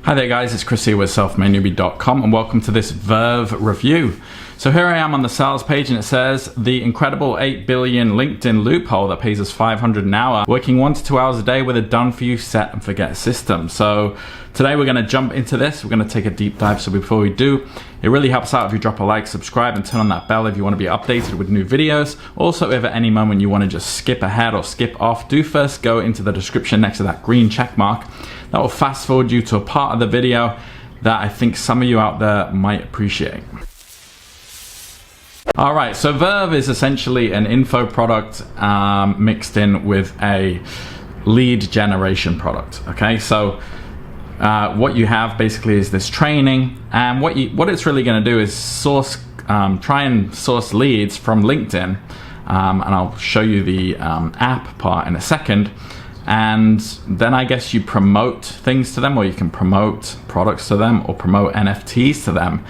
Hi there guys, it's Chris here with selfmadenewbie.com and welcome to this Verve review. So here I am on the sales page and it says the incredible 8 billion LinkedIn loophole that pays us $500 an hour, working 1 to 2 hours a day with a done for you set and forget system. So today we're going to jump into this. We're going to take a deep dive. So before we do, it really helps out if you drop a like, subscribe and turn on that bell if you want to be updated with new videos. Also, if at any moment you want to just skip ahead or skip off, do first go into the description next to that green check mark. That will fast forward you to a part of the video that I think some of you out there might appreciate. All right, so Verve is essentially an info product mixed in with a lead generation product. Okay, so what you have basically is this training, and what it's really going to do is try and source leads from LinkedIn, and I'll show you the app part in a second. And then I guess you promote things to them, or you can promote products to them or promote NFTs to them,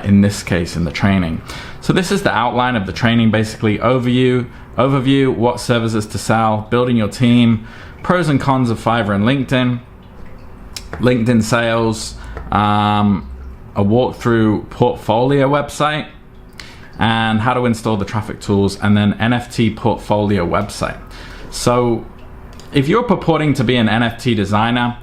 in this case in the training. So this is the outline of the training, basically overview, what services to sell, building your team, pros and cons of Fiverr and LinkedIn sales, a walkthrough portfolio website, and how to install the traffic tools, and then NFT portfolio website. So if you're purporting to be an NFT designer,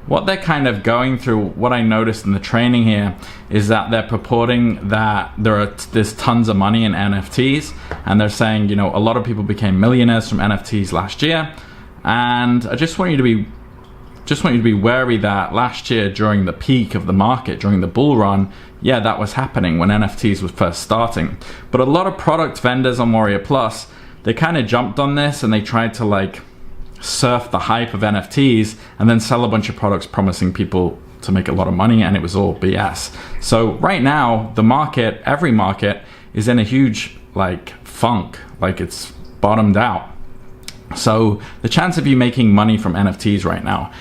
what they're kind of going through, what I noticed in the training here, is that they're purporting that there's tons of money in NFTs, and they're saying, you know, a lot of people became millionaires from NFTs last year, and I just want you to be wary that last year during the peak of the market, during the bull run, yeah, that was happening when NFTs was first starting. But a lot of product vendors on Warrior Plus, they kind of jumped on this and they tried to like surf the hype of NFTs and then sell a bunch of products promising people to make a lot of money, and it was all BS. So right now, the market, every market, is in a huge like funk, like it's bottomed out. So the chance of you making money from NFTs right now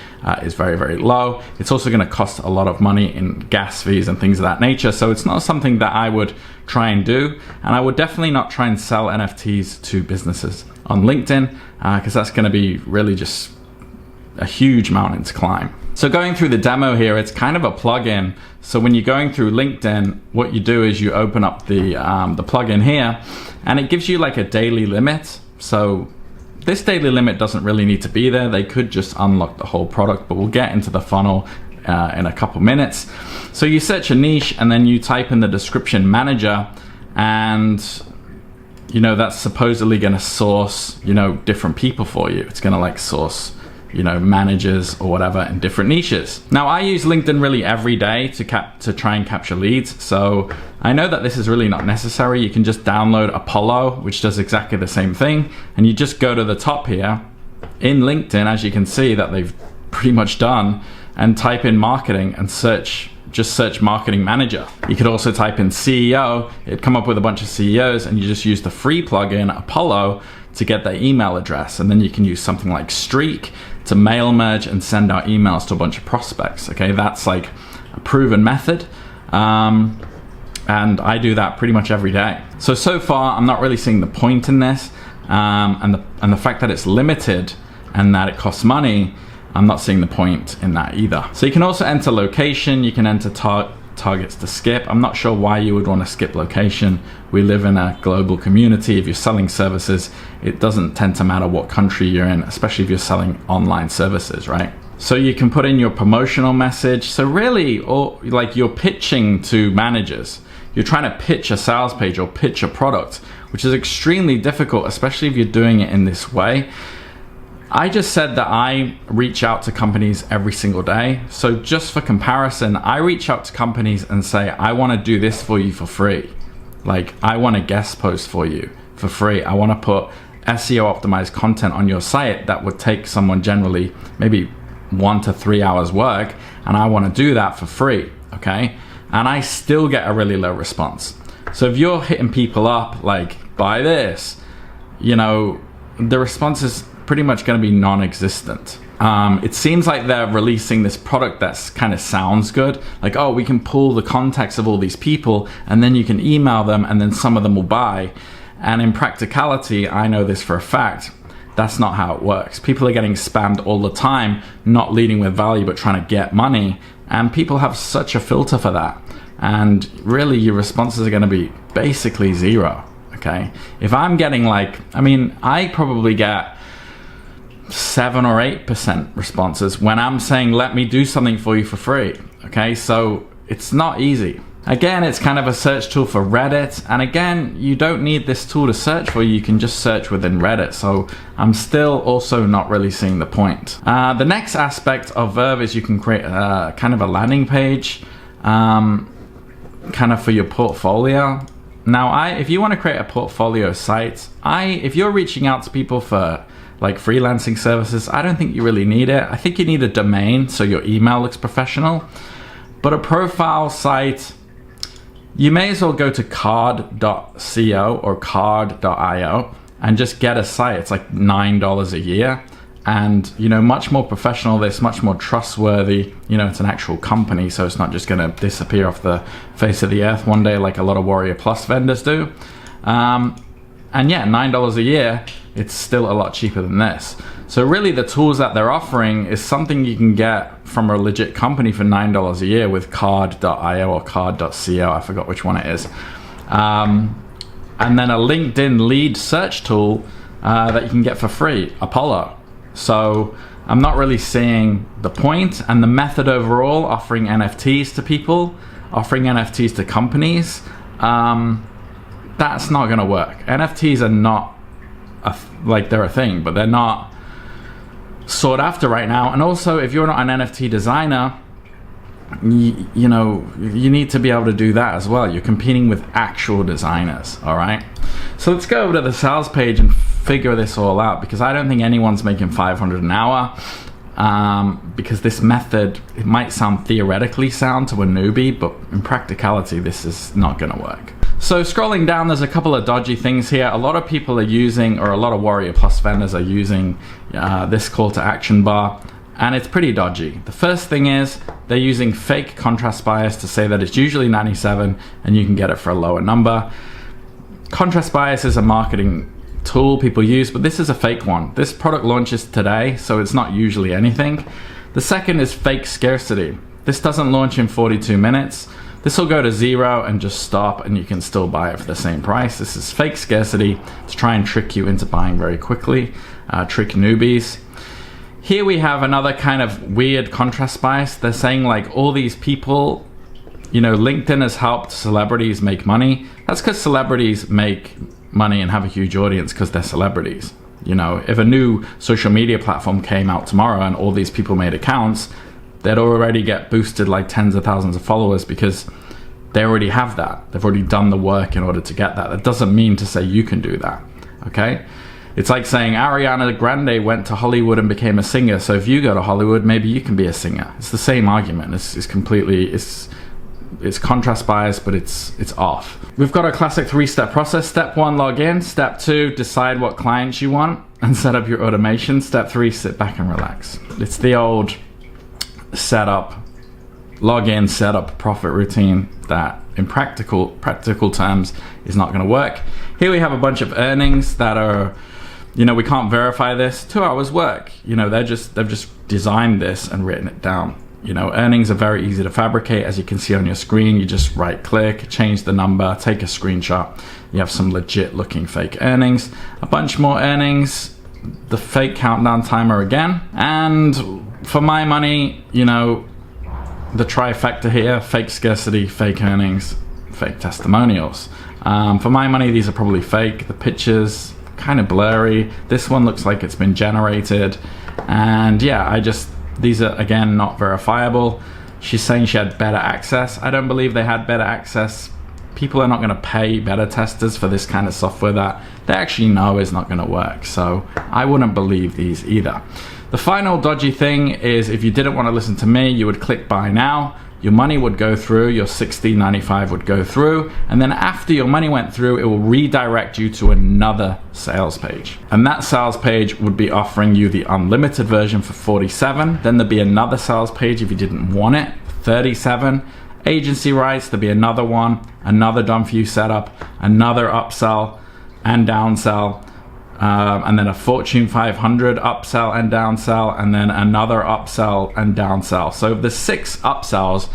is very, very low. It's also going to cost a lot of money in gas fees and things of that nature. So it's not something that I would try and do. And I would definitely not try and sell NFTs to businesses on LinkedIn, because that's going to be really just a huge mountain to climb. So going through the demo here, it's kind of a plugin. So when you're going through LinkedIn, what you do is you open up the plugin here, and it gives you like a daily limit. So this daily limit doesn't really need to be there. They could just unlock the whole product, but we'll get into the funnel in a couple minutes. So you search a niche and then you type in the description manager, and you know, that's supposedly going to source, you know, different people for you. It's going to like source, you know, managers or whatever in different niches. Now I use LinkedIn really every day to try and capture leads. So I know that this is really not necessary. You can just download Apollo, which does exactly the same thing. And you just go to the top here in LinkedIn, as you can see that they've pretty much done, and type in marketing and just search marketing manager. You could also type in CEO, it'd come up with a bunch of CEOs, and you just use the free plugin Apollo to get their email address. And then you can use something like Streak to mail merge and send out emails to a bunch of prospects. Okay, that's like a proven method. And I do that pretty much every day. So far, I'm not really seeing the point in this. And the fact that it's limited and that it costs money, I'm not seeing the point in that either. So you can also enter location, you can enter targets to skip. I'm not sure why you would want to skip location. We live in a global community. If you're selling services, it doesn't tend to matter what country you're in, especially if you're selling online services, right? So you can put in your promotional message. So really, like you're pitching to managers. You're trying to pitch a sales page or pitch a product, which is extremely difficult, especially if you're doing it in this way. I just said that I reach out to companies every single day. So just for comparison, I reach out to companies and say, I want to do this for you for free. Like I want to guest post for you for free. I want to put SEO optimized content on your site that would take someone generally maybe 1 to 3 hours work. And I want to do that for free, okay? And I still get a really low response. So if you're hitting people up like, buy this, you know, the response is pretty much going to be non-existent. It seems like they're releasing this product that's kind of sounds good, like, oh, we can pull the contacts of all these people and then you can email them and then some of them will buy. And in practicality, I know this for a fact, That's not how it works. People are getting spammed all the time, not leading with value, but trying to get money. And people have such a filter for that. And really your responses are going to be basically zero. Okay. If I'm getting like, I mean, I probably get 7 or 8% responses when I'm saying, let me do something for you for free. Okay. So it's not easy. Again, it's kind of a search tool for Reddit. And again, you don't need this tool to search for. You can just search within Reddit. So I'm still also not really seeing the point. The next aspect of Verve is you can create kind of a landing page kind of for your portfolio. Now, if you want to create a portfolio site, if you're reaching out to people for like freelancing services, I don't think you really need it. I think you need a domain so your email looks professional. But a profile site, you may as well go to card.co or card.io and just get a site. It's like $9 a year. And, you know, much more professional, this much more trustworthy. You know, it's an actual company, so it's not just going to disappear off the face of the earth one day like a lot of Warrior Plus vendors do. And yeah, $9 a year, it's still a lot cheaper than this. So really the tools that they're offering is something you can get from a legit company for $9 a year with card.io or card.co, I forgot which one it is. And then a LinkedIn lead search tool that you can get for free, Apollo. So I'm not really seeing the point, and the method overall, offering NFTs to people, offering NFTs to companies, that's not gonna work. NFTs are not, like they're a thing, but they're not sought after right now. And also, if you're not an NFT designer, you know, you need to be able to do that as well. You're competing with actual designers, all right? So let's go over to the sales page and figure this all out, because I don't think anyone's making $500 an hour, because this method, it might sound theoretically sound to a newbie, but in practicality, this is not gonna work. So scrolling down, there's a couple of dodgy things here. A lot of people are using, or a lot of Warrior Plus vendors are using this call to action bar, and it's pretty dodgy. The first thing is they're using fake contrast bias to say that it's usually 97 and you can get it for a lower number. Contrast bias is a marketing tool people use, but this is a fake one. This product launches today, so it's not usually anything. The second is fake scarcity. This doesn't launch in 42 minutes. This will go to 0 and just stop, and you can still buy it for the same price. This is fake scarcity to try and trick you into buying very quickly, trick newbies. Here we have another kind of weird contrast bias. They're saying like all these people, you know, LinkedIn has helped celebrities make money. That's because celebrities make money and have a huge audience because they're celebrities. You know, if a new social media platform came out tomorrow and all these people made accounts, they'd already get boosted like tens of thousands of followers because they already have that. They've already done the work in order to get that. That doesn't mean to say you can do that, okay? It's like saying Ariana Grande went to Hollywood and became a singer, so if you go to Hollywood, maybe you can be a singer. It's the same argument. It's completely, it's contrast bias, but it's off. We've got a classic 3-step process. Step 1, log in. Step 2, decide what clients you want and set up your automation. Step 3, sit back and relax. It's the old setup, log in, set up, profit routine that in practical terms is not gonna work. Here we have a bunch of earnings that are, you know, we can't verify this. 2 hours work. You know, they've just designed this and written it down. You know, earnings are very easy to fabricate. As you can see on your screen, you just right click, change the number, take a screenshot. You have some legit looking fake earnings, a bunch more earnings, the fake countdown timer again. And for my money, you know, the trifecta here, fake scarcity, fake earnings, fake testimonials. For my money, these are probably fake. The pictures, kind of blurry. This one looks like it's been generated. And yeah, these are, again, not verifiable. She's saying she had better access. I don't believe they had better access. People are not gonna pay beta testers for this kind of software that they actually know is not gonna work. So I wouldn't believe these either. The final dodgy thing is if you didn't wanna listen to me, you would click buy now. Your money would go through, your $16.95 would go through, and then after your money went through, it will redirect you to another sales page. And that sales page would be offering you the unlimited version for $47. Then there'd be another sales page if you didn't want it, $37. Agency rights, there'd be another one, another done for you setup, another upsell and downsell. and then a Fortune 500 upsell and downsell, and then another upsell and downsell. So the 6 upsells,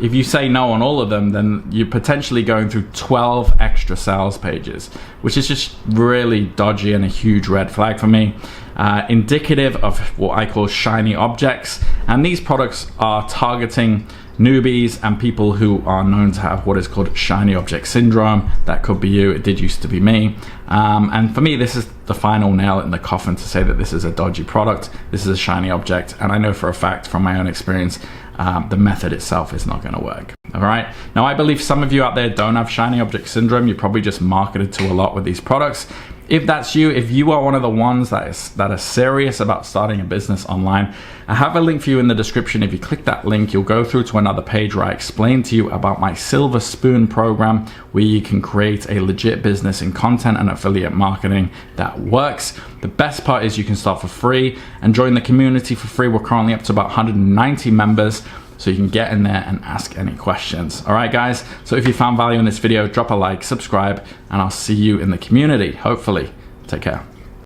if you say no on all of them, then you're potentially going through 12 extra sales pages, which is just really dodgy and a huge red flag for me. Indicative of what I call shiny objects, and these products are targeting newbies and people who are known to have what is called shiny object syndrome. That could be you, it did used to be me. And for me, this is the final nail in the coffin to say that this is a dodgy product, this is a shiny object, and I know for a fact from my own experience, the method itself is not going to work. All right. Now, I believe some of you out there don't have shiny object syndrome. You're probably just marketed to a lot with these products. If that's you, if you are one of the ones that are serious about starting a business online, I have a link for you in the description. If you click that link, you'll go through to another page where I explain to you about my Silver Spoon program, where you can create a legit business in content and affiliate marketing that works. The best part is you can start for free and join the community for free. We're currently up to about 190 members. So you can get in there and ask any questions. All right, guys. So if you found value in this video, drop a like, subscribe, and I'll see you in the community, hopefully. Take care.